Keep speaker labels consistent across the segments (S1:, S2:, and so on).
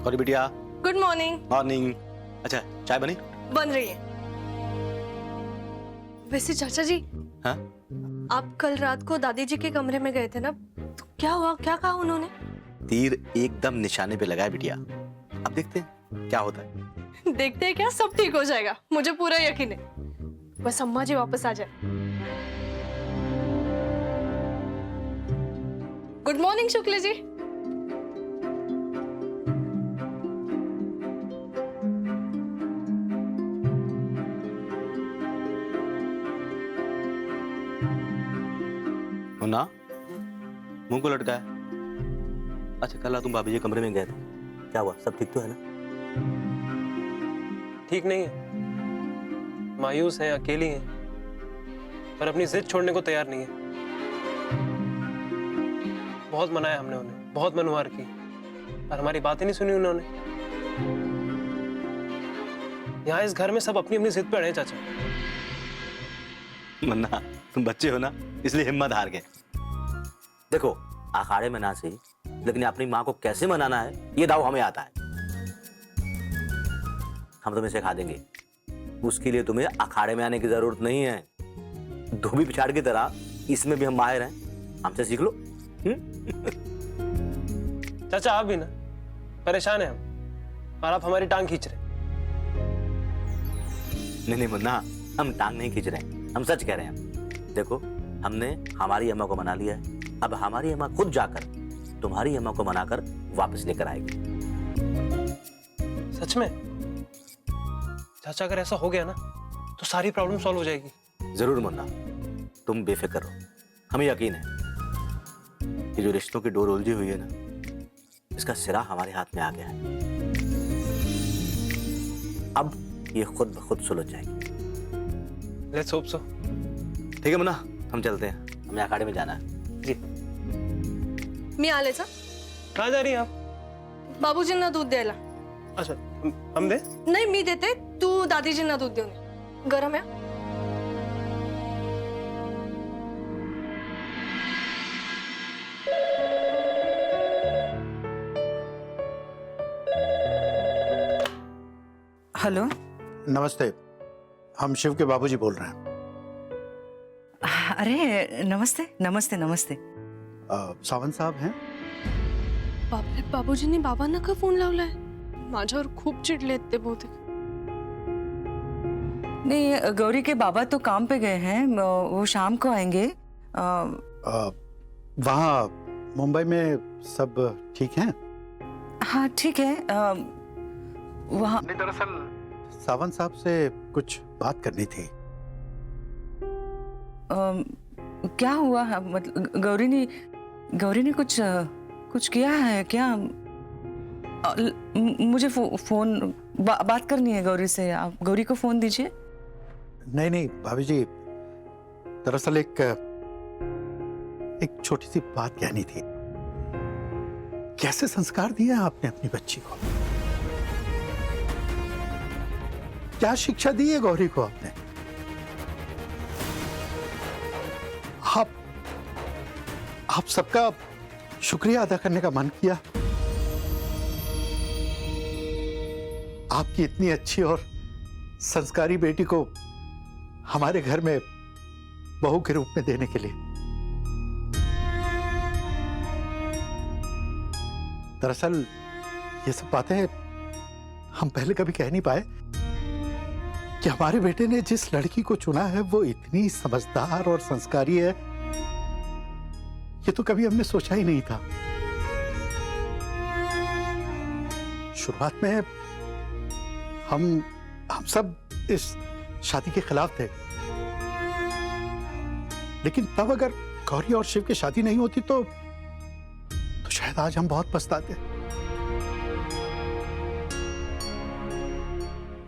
S1: और बिटिया
S2: good morning.
S1: Morning. अच्छा चाय बनी?
S2: बन रही है। वैसे चाचा जी,
S1: हाँ?
S2: आप कल रात को दादी जी के कमरे में गए थे ना, तो क्या हुआ, क्या कहा उन्होंने?
S1: तीर एकदम निशाने पे लगा है बिटिया। अब देखते हैं क्या होता है।
S2: देखते हैं क्या, सब ठीक हो जाएगा, मुझे पूरा यकीन है। बस अम्मा जी वापस आ जाए। Good morning Shukla ji.
S1: मुन्ना, मुंह को लटका है। अच्छा कल तुम भाभी जी कमरे में गए थे, क्या हुआ? सब ठीक तो है ना?
S3: ठीक नहीं है, मायूस हैं, अकेली हैं, पर अपनी जिद छोड़ने को तैयार नहीं है। बहुत मनाया हमने उन्हें, बहुत मनवार की, पर हमारी बात ही नहीं सुनी उन्होंने। यहाँ इस घर में सब अपनी अपनी जिद पे अड़े हैं चाचा।
S1: मुन्ना तुम बच्चे हो ना, इसलिए हिम्मत हार गए। देखो अखाड़े में ना सही, लेकिन अपनी माँ को कैसे मनाना है ये दाव हमें आता है। हम तुम्हें सिखा देंगे, उसके लिए तुम्हें अखाड़े में आने की जरूरत नहीं है। धोबी पिछाड़ की तरह इसमें भी हम माहिर हैं, हमसे सीख लो।
S3: चाचा आप भी ना परेशान हैं हम, और आप हमारी टांग खींच रहे हैं।
S1: नहीं मुन्ना, हम टांग नहीं खींच रहे हैं, हम सच कह रहे हैं। देखो हमने हमारी अम्मा को मना लिया है, अब हमारी अम्मा खुद जाकर तुम्हारी अम्मा को मनाकर वापस लेकर आएगी।
S3: सच में चाचा, अगर ऐसा हो गया ना तो सारी प्रॉब्लम सॉल्व हो जाएगी।
S1: जरूर मुन्ना, तुम बेफिक्र रहो, हमें यकीन है कि जो रिश्तों की डोर उलझी हुई है ना, इसका सिरा हमारे हाथ में आ गया है। अब ये खुद ब खुद सुलझ जाएगी।
S3: Let's hope so.
S1: ठीक है मुन्ना, हम चलते हैं, हमें अखाड़े में जाना है।
S3: जी।
S2: मी आलेचा?
S3: कहाँ जा रही हैं आप?
S2: बाबूजींना दूध द्यायला।
S3: अच्छा हम दे?
S2: नाही मी देते, तू दादीजींना दूध देऊन ये. गरम आहे.
S4: हेलो,
S5: नमस्ते, हम शिव के बाबूजी बोल रहे हैं।
S4: अरे नमस्ते नमस्ते नमस्ते।
S5: सावंत साहब हैं?
S2: बापरे, बाबूजींनी बाबांना का फोन लावलाय? माझ्यावर खूप चिडलेत ते बहुतेक.
S4: नहीं, गौरी के बाबा तो काम पे गए हैं, वो शाम को आएंगे।
S5: वहाँ मुंबई में सब ठीक हैं?
S4: हाँ ठीक है। वहाँ
S5: नहीं, दरअसल सावंत साहब से कुछ बात करनी थी।
S4: क्या हुआ है? मतलब गौरी ने कुछ किया है क्या? मुझे फोन बात करनी है गौरी से, आप गौरी को फोन दीजिए।
S5: नहीं भाभी जी, दरअसल एक छोटी सी बात कहनी थी। कैसे संस्कार दिए आपने अपनी बच्ची को? क्या शिक्षा दी है गौरी को आपने? आप सबका शुक्रिया अदा करने का मन किया। आपकी इतनी अच्छी और संस्कारी बेटी को हमारे घर में बहू के रूप में देने के लिए। दरअसल ये सब बातें हम पहले कभी कह नहीं पाए कि हमारे बेटे ने जिस लड़की को चुना है वो इतनी समझदार और संस्कारी है, ये तो कभी हमने सोचा ही नहीं था। शुरुआत में हम सब इस शादी के खिलाफ थे, लेकिन तब अगर गौरी और शिव की शादी नहीं होती तो शायद आज हम बहुत पछताते।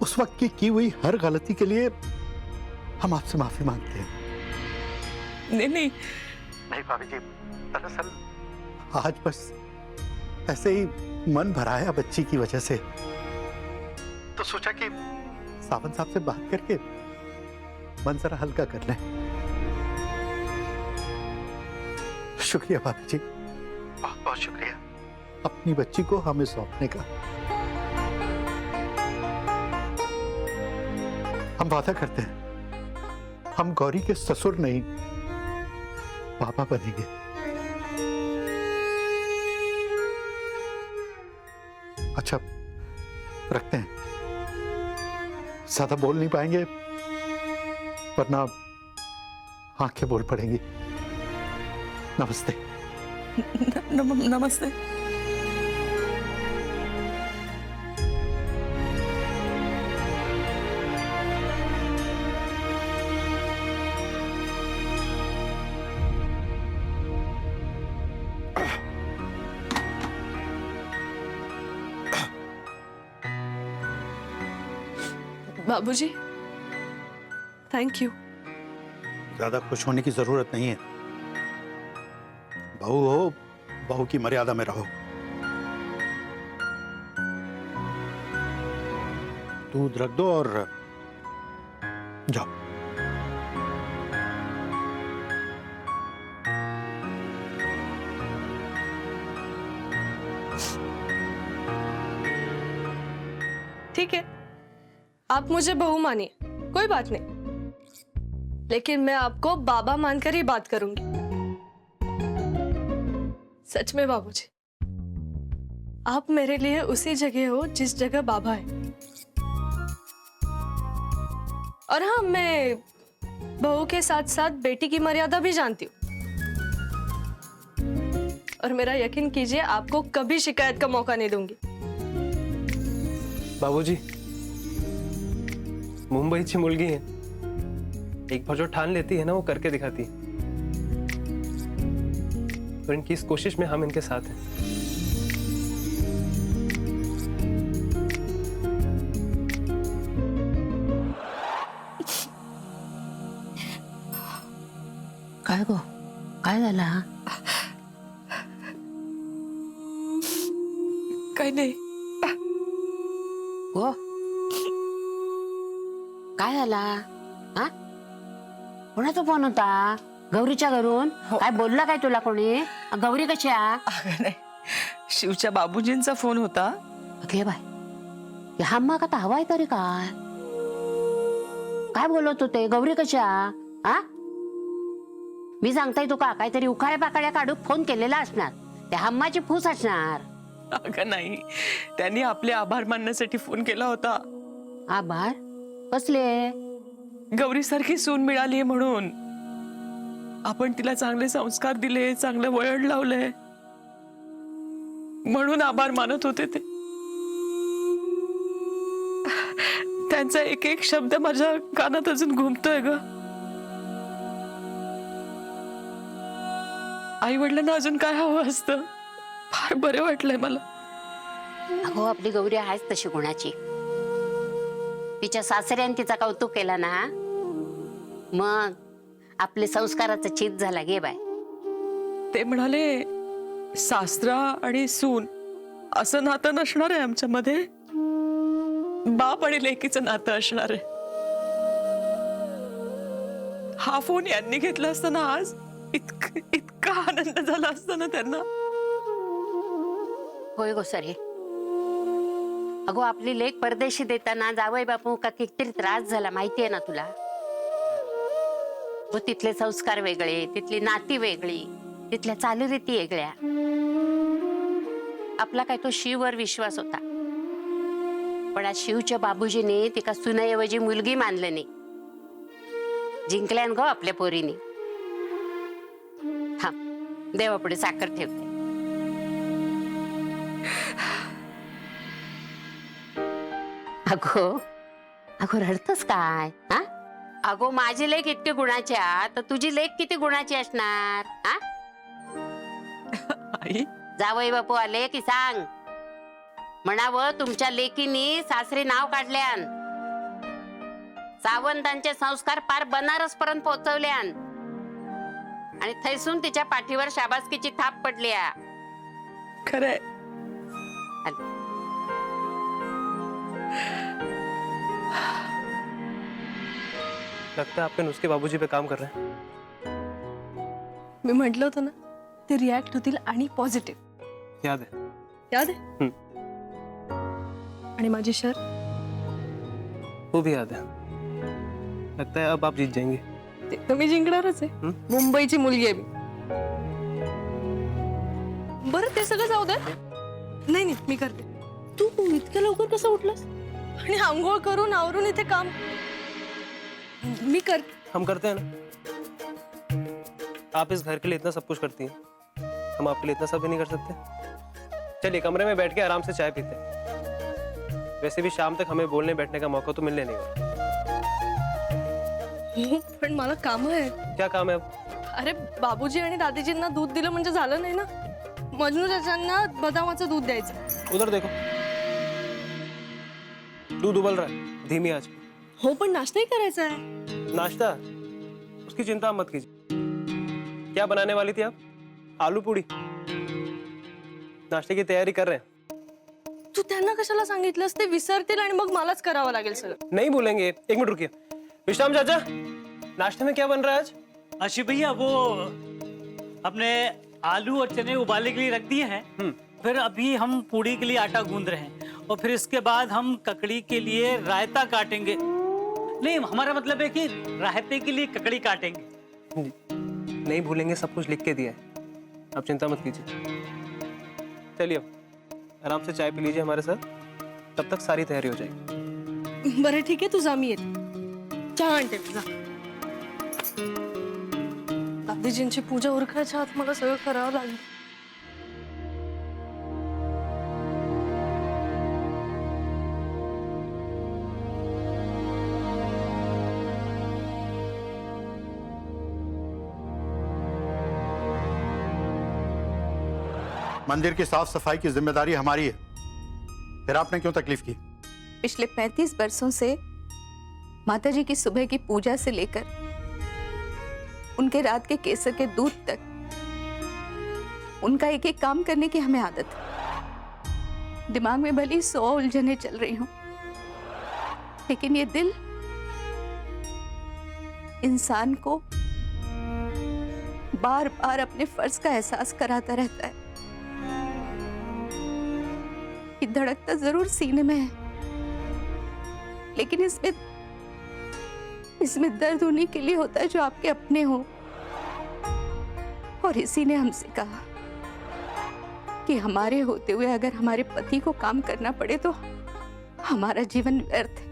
S5: उस वक्त की हुई हर गलती के लिए हम आपसे माफी मांगते हैं।
S4: नहीं
S5: भाभी जी, दरअसल आज बस ऐसे ही मन भराया बच्ची की वजह से, तो सोचा कि सावंत साहब से बात करके मन जरा हल्का कर लें। शुक्रिया भाभी जी, बहुत बहुत शुक्रिया अपनी बच्ची को हमें सौंपने का। हम वादा करते हैं, हम गौरी के ससुर नहीं पापा बनेंगे। अच्छा, रखते हैं। ज्यादा बोल नहीं पाएंगे वरना आंखें बोल पड़ेंगी। नमस्ते।
S4: नमस्ते।
S2: बाबूजी, थैंक यू।
S5: ज्यादा खुश होने की जरूरत नहीं है। बहू हो, बहू की मर्यादा में रहो। दूध रख दो और जाओ।
S2: ठीक है, आप मुझे बहू मानिए, कोई बात नहीं, लेकिन मैं आपको बाबा मानकर ही बात करूंगी। सच में बाबूजी, आप मेरे लिए उसी जगह हो जिस जगह बाबा है। और हाँ, मैं बहू के साथ साथ बेटी की मर्यादा भी जानती हूँ। और मेरा यकीन कीजिए, आपको कभी शिकायत का मौका नहीं दूंगी।
S3: बाबूजी, मुंबईची मुलगी है, एक बार जो ठान लेती है ना वो करके दिखाती है। तो इनकी इस कोशिश में हम इनके साथ हैं।
S6: काय गो, काय झाला?
S2: काही नाही।
S6: हो, काय झाला? हा, कोणाचा फोन होता? गौरीच्या घरून? काय बोलला काय तुला कोणी? गौरी कशी आहे?
S4: अगं नाही, शिवच्या बाबूजींचा फोन होता.
S6: घे बाय, हा मग आता हवाय तरी काय बोलत होते? गौरी कशी आहे? हा, मी सांगताय तुका काहीतरी उखाड्या पाकाड्या काढून फोन केलेला असणार. त्या हम्माची फूस असणार.
S4: अगं नाही, त्यांनी आपले आभार मानण्यासाठी फोन केला होता.
S6: आभार कसले?
S4: गौरी सारखी सून मिळाली म्हणून. आपण तिला चांगले संस्कार दिले, चांगलं वळण लावलंय म्हणून आभार मानत होते ते. त्यांचा एक एक शब्द माझ्या कानात अजून घुमतोय ग. आई वडिलांना अजून काय हवं असतं. फार बरे वाटलंय मला.
S6: अगो, आपली गौरी आहेच तशी गुणाची. तिच्या सासऱ्याने तिचा कौतुक केला ना, मग आपले संस्काराचा चीज झाला. घे बाय.
S4: ते म्हणाले, सासरा आणि सून असं नातं नसणार आहे आमच्यामध्ये, बाप आणि लेकीचं नातं असणार आहे. हा फोन यांनी घेतला असताना आज इतका आनंद झाला असता ना त्यांना.
S6: होय गो सरे. अगो, आपली लेक परदेशी देताना जावई बापू का कितीतरी त्रास झाला माहितीये ना तुला. व तिथले संस्कार वेगळे, तिथली नाती वेगळी, तिथल्या चालीरीती वेगळ्या. आपला काय तो शिववर विश्वास होता, पण आज शिवच्या बाबूजीने तिका सुनेऐवजी मुलगी मानलं नाही. जिंकल्यान गो आपल्या पोरीने. हा, देवापुढे साखर ठेवते. अगो, अगो रडतस काय? हा, अगो, माझी लेक इतकी गुणाची आहे, तर तुझी लेक किती गुणाची असणार? हा,
S4: आई,
S6: जावई बापू आले की सांग, म्हणावं तुमच्या लेकीनी सासरी नाव काढल्यान, सावंतांचे संस्कार पार बनारस पर्यंत पोहोचवल्यान, आणि थैसून तिच्या पाठीवर शाबासकीची थाप पडली.
S4: खरंय.
S3: लगता है आपके नुस्खे बाबूजी पे काम कर रहे हैं.
S2: मी म्हटलं होतं ना, ते रिॲक्ट होतील आणि पॉझिटिव्ह.
S3: याद है.
S2: याद आहे? आणि माझी शर्ट
S3: वो भी याद है. लगता है अब आप जीत जाएंगे।
S2: ते तर मी जिंकणारच आहे. मुंबईची मुलगी आहे मी. बरं ते सगळं जाऊ दे. नाही नाही मी करते. तू इतक्या लवकर कसं उठलास आणि आंघोळ करून आवरून इथे काम मी कर.
S3: हम करते हैं ना, आप इस घर के लिए इतना सब कुछ करती हैं, हम आपके लिए इतना सब भी नहीं कर सकते। चलिए कमरे में बैठ के आराम से चाय पीते हैं। वैसे भी शाम तक हमें बोलने बैठने का मौका तो मिलने नहीं वाला।
S2: पण मला काम आहे.
S3: क्या काम है अब?
S2: अरे बाबूजी आणि दादीजींना दूध दिलं म्हणजे झालं नाही ना. मजनू चाचांना बदामाचं दूध द्यायचं.
S3: उधर देखो, दूध उबल रहा है धीमी आंच पे।
S2: हो पण नाश्ताही करायचा आहे.
S3: नाश्ता, उसकी चिंता मत कीजिए। क्या बनाने वाली थी आप? आलू पूड़ी। नाश्ते की तैयारी कर रहे हैं।
S2: तू त्यांना कशाला सांगितलंस? ते विसरतील आणि मग मलाच करावं लागेल सगळं.
S3: नहीं भूलेंगे, एक मिनट रुकिए। विश्राम चाचा, नाश्ते में क्या बन रहा है आज?
S7: आशी भैया वो अपने आलू और चने उबालने के लिए रख दिए हैं। फिर अभी हम पूड़ी के लिए आटा गूंद रहे हैं और फिर इसके बाद हम ककड़ी के लिए रायता काटेंगे। नहीं, हमारा मतलब है कि रायते के लिए ककड़ी काटेंगे।
S3: जी, नहीं भूलेंगे, सब कुछ लिख के दिया है, आप चिंता मत कीजिए। चलिए अब आराम से चाय पी लीजिए हमारे साथ, तब तक सारी तैयारी हो जाएगी।
S2: बरं ठीक आहे, तू जा, मी येते. चहा आणते मी, जा. दादीजींची पूजा उरकायच्या आत मला सगळं करावं लागेल.
S5: मंदिर की साफ सफाई की जिम्मेदारी हमारी है, फिर आपने क्यों तकलीफ की?
S8: पिछले 35 वर्षों से माताजी की सुबह की पूजा से लेकर उनके रात के केसर के दूध तक उनका एक एक काम करने की हमें आदत है। दिमाग में भली 100 उलझने चल रही हूं, लेकिन ये दिल इंसान को बार बार अपने फर्ज का एहसास कराता रहता है कि धड़कता जरूर सीने में है, लेकिन इसमें दर्द उन्हीं के लिए होता है जो आपके अपने हो। और इसी ने हमसे कहा कि हमारे होते हुए अगर हमारे पति को काम करना पड़े तो हमारा जीवन व्यर्थ है।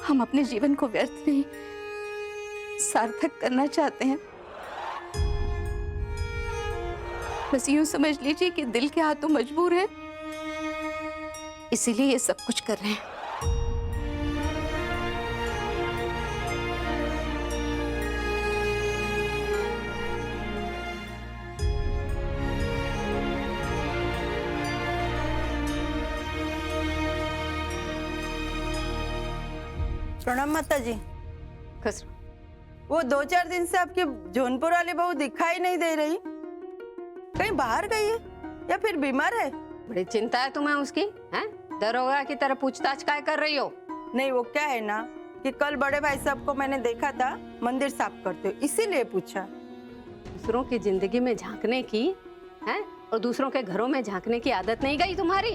S8: हम अपने जीवन को व्यर्थ नहीं, सार्थक करना चाहते हैं। बस यूं समझ लीजिए कि दिल के हाथों मजबूर है, इसीलिए ये सब कुछ कर रहे हैं।
S9: प्रणाम माता जी।
S8: खुश
S9: वो 2-4 दिन से आपकी जौनपुर वाली बहू दिखाई नहीं दे रही, कहीं बाहर गई है या फिर बीमार है?
S6: बड़ी चिंता है तुम्हें उसकी, हैं? दरोगा की तरह पूछताछ काय कर रही हो?
S9: नहीं, वो क्या है ना कि कल बड़े भाई साहब को मैंने देखा था मंदिर साफ करते हुए, इसीलिए पूछा।
S6: दूसरों की जिंदगी में झांकने की, हैं? और दूसरों के घरों में झांकने की आदत नहीं गई तुम्हारी,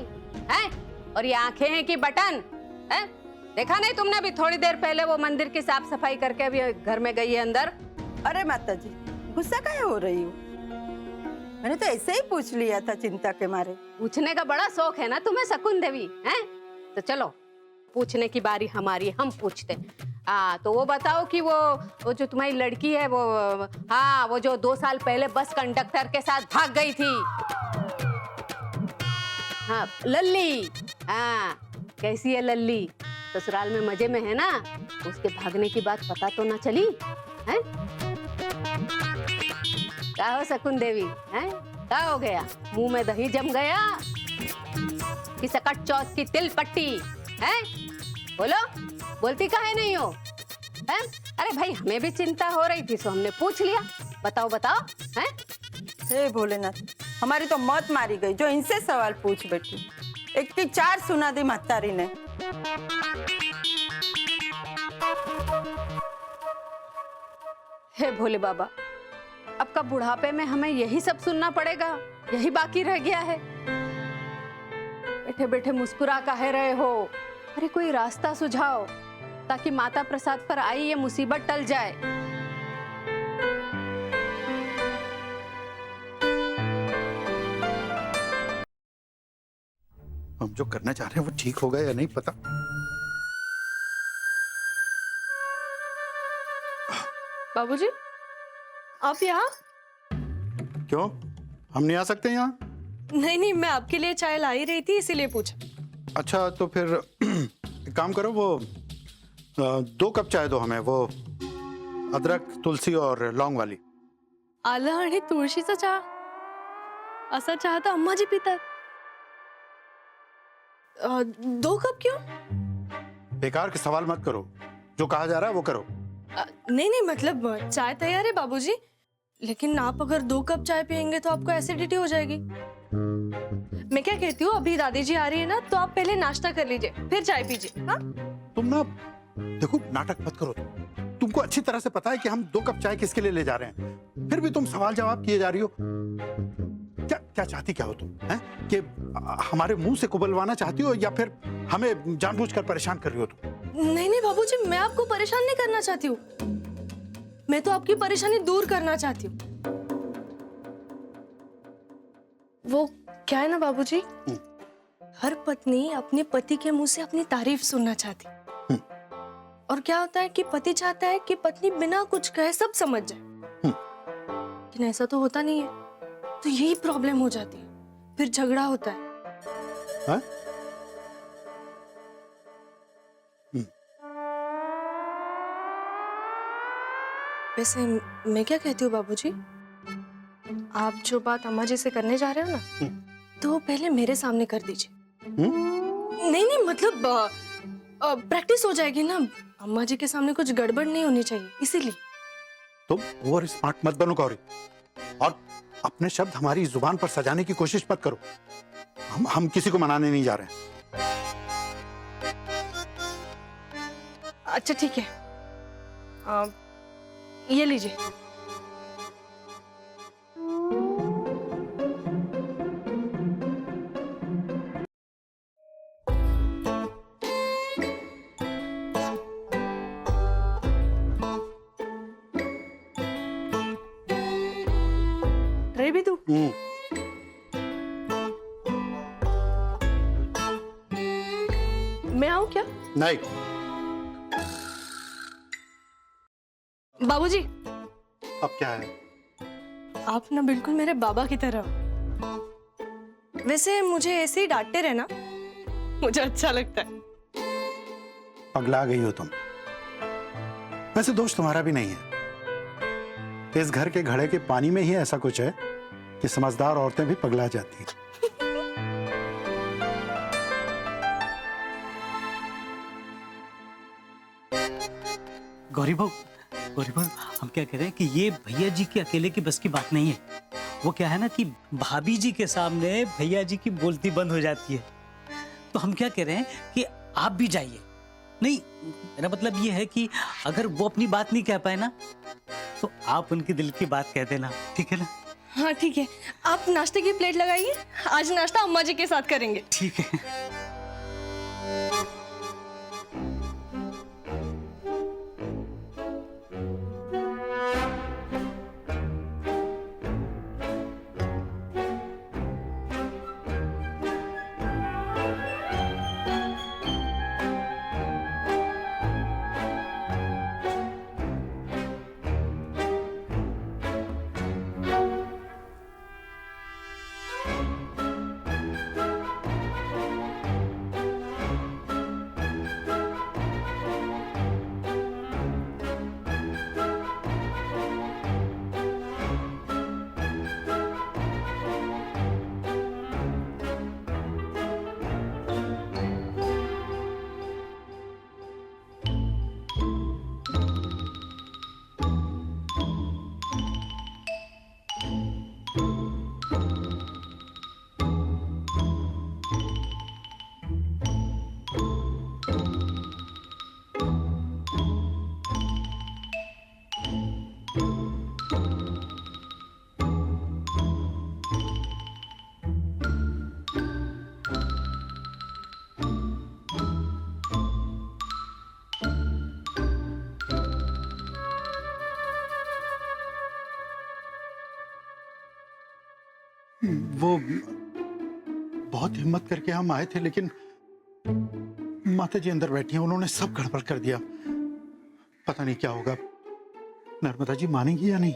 S6: हैं? और ये आंखें हैं कि बटन, हैं? देखा नहीं तुमने? अभी थोड़ी देर पहले वो मंदिर की साफ सफाई करके अभी घर में गई है अंदर।
S9: अरे माता जी, गुस्सा काहे हो रही हो? मैंने तो ऐसे ही पूछ लिया था चिंता के मारे।
S6: पूछने का बड़ा शौक है ना तुम्हें शकुन देवी, हैं? तो चलो पूछने की बारी हमारी, हम पूछते हैं। तो वो बताओ कि वो जो तुम्हारी लड़की है वो, हाँ, वो जो 2 साल पहले बस कंडक्टर के साथ भाग गई थी, हाँ, लल्ली, हाँ, कैसी है लल्ली? ससुराल में मजे में है ना? उसके भागने की बात पता तो ना चली, हैं? क्या हो शकुन देवी, हैं? क्या हो गया? मुंह में दही जम गया कि सकट चौथ की तिल पट्टी, हैं? बोलो, बोलती काहे नहीं हो, हैं? अरे भाई, हमें भी चिंता हो रही थी सो हमने पूछ लिया। बताओ बताओ, हैं?
S9: हे भोलेनाथ, हमारी तो मौत मारी गई जो इनसे सवाल पूछ बैठी। एक की 4 सुना दी महतारी ने।
S6: हे भोले बाबा, अब का बुढ़ापे में हमें यही सब सुनना पड़ेगा? यही बाकी रह गया है? बैठे बैठे मुस्कुरा काहे रहे हो? अरे कोई रास्ता सुझाओ, ताकि माता प्रसाद पर आई ये मुसीबत टल जाए।
S5: हम जो करना चाह रहे हैं वो ठीक होगा या नहीं पता।
S2: बाबूजी, आप यहाँ?
S5: क्यों, हम नहीं आ सकते यहाँ?
S2: नहीं नहीं, मैं आपके लिए चाय ला ही रही थी, इसीलिए पूछा।
S5: अच्छा तो फिर एक काम करो, वो 2 कप चाय दो हमें, वो अदरक, तुलसी और लौंग वाली।
S2: आलं आणि तुळशीचा चहा? असा चहा तर अम्माजी पितात। 2 कप क्यों?
S5: बेकार के सवाल मत करो, जो कहा जा रहा है वो करो।
S2: नहीं नहीं, मतलब चाय तैयार है बाबूजी, लेकिन आप अगर 2 कप चाय पियेंगे तो आपको एसिडिटी हो जाएगी। मैं क्या कहती हूँ, अभी दादी जी आ रही है ना, तो आप पहले नाश्ता कर लीजिए, फिर चाय पीजिए। हाँ?
S5: तुम ना देखो, नाटक मत करो। तुमको अच्छी तरह से पता है कि हम 2 कप चाय किसके लिए ले जा रहे हैं, फिर भी तुम सवाल जवाब किए जा रही हो। क्या क्या चाहती क्या हो तुम, हैं? कि हमारे मुंह से कुबलवाना चाहती हो या फिर हमें जानबूझकर परेशान कर रही हो तुम?
S2: नहीं नहीं बाबूजी, मैं आपको परेशान नहीं करना चाहती हूँ, मैं तो आपकी परेशानी दूर करना चाहती हूँ। वो क्या है ना बाबूजी, हर पत्नी अपने पति के मुंह से अपनी तारीफ सुनना चाहती, और क्या होता है कि पति चाहता है कि पत्नी बिना कुछ कहे सब समझ जाए, लेकिन ऐसा तो होता नहीं है, तो यही प्रॉब्लम हो जाती है, फिर झगड़ा होता है।
S5: हाँ?
S2: वैसे मैं क्या कहती हूँ बाबूजी, आप जो बात अम्मा जी से करने जा रहे हो ना, तो वो पहले मेरे सामने कर दीजिए। नहीं नहीं, मतलब प्रैक्टिस हो जाएगी ना, अम्मा जी के सामने कुछ गड़बड़ नहीं होनी चाहिए, इसीलिए।
S5: तुम ओवर स्मार्ट मत बनो गौरी, और अपने शब्द हमारी जुबान पर सजाने की कोशिश मत करो। हम किसी को मनाने नहीं जा रहे हैं।
S2: अच्छा ठीक है, ये लीजिए। ट्रे भी दूं? मैं आऊं क्या?
S5: नहीं।
S2: बाबूजी,
S5: अब क्या है?
S2: आप ना बिल्कुल मेरे बाबा की तरह हो। वैसे मुझे ऐसे ही डांटते रहना मुझे अच्छा लगता है।
S5: पगला गई हो तुम। वैसे दोष तुम्हारा भी नहीं है, इस घर के घड़े के पानी में ही ऐसा कुछ है कि समझदार औरतें भी पगला जाती हैं।
S7: गौरी बहू, हम क्या कह रहे हैं कि ये भैया जी के अकेले की बस की बात नहीं है। वो क्या है ना कि भाभी जी के सामने भैया जी की बोलती बंद हो जाती है, तो हम क्या कह रहे हैं कि आप भी जाइए। नहीं, मेरा मतलब ये है कि अगर वो अपनी बात नहीं कह पाए ना, तो आप उनके दिल की बात कह देना, ठीक है ना?
S2: हाँ ठीक है, आप नाश्ते की प्लेट लगाइए, आज नाश्ता अम्मा जी के साथ करेंगे।
S7: ठीक है।
S5: वो बहुत हिम्मत करके हम आए थे, लेकिन माता जी अंदर बैठी हैं, उन्होंने सब गड़बड़ कर दिया। पता नहीं क्या होगा। नर्मदा जी मानेंगी या नहीं?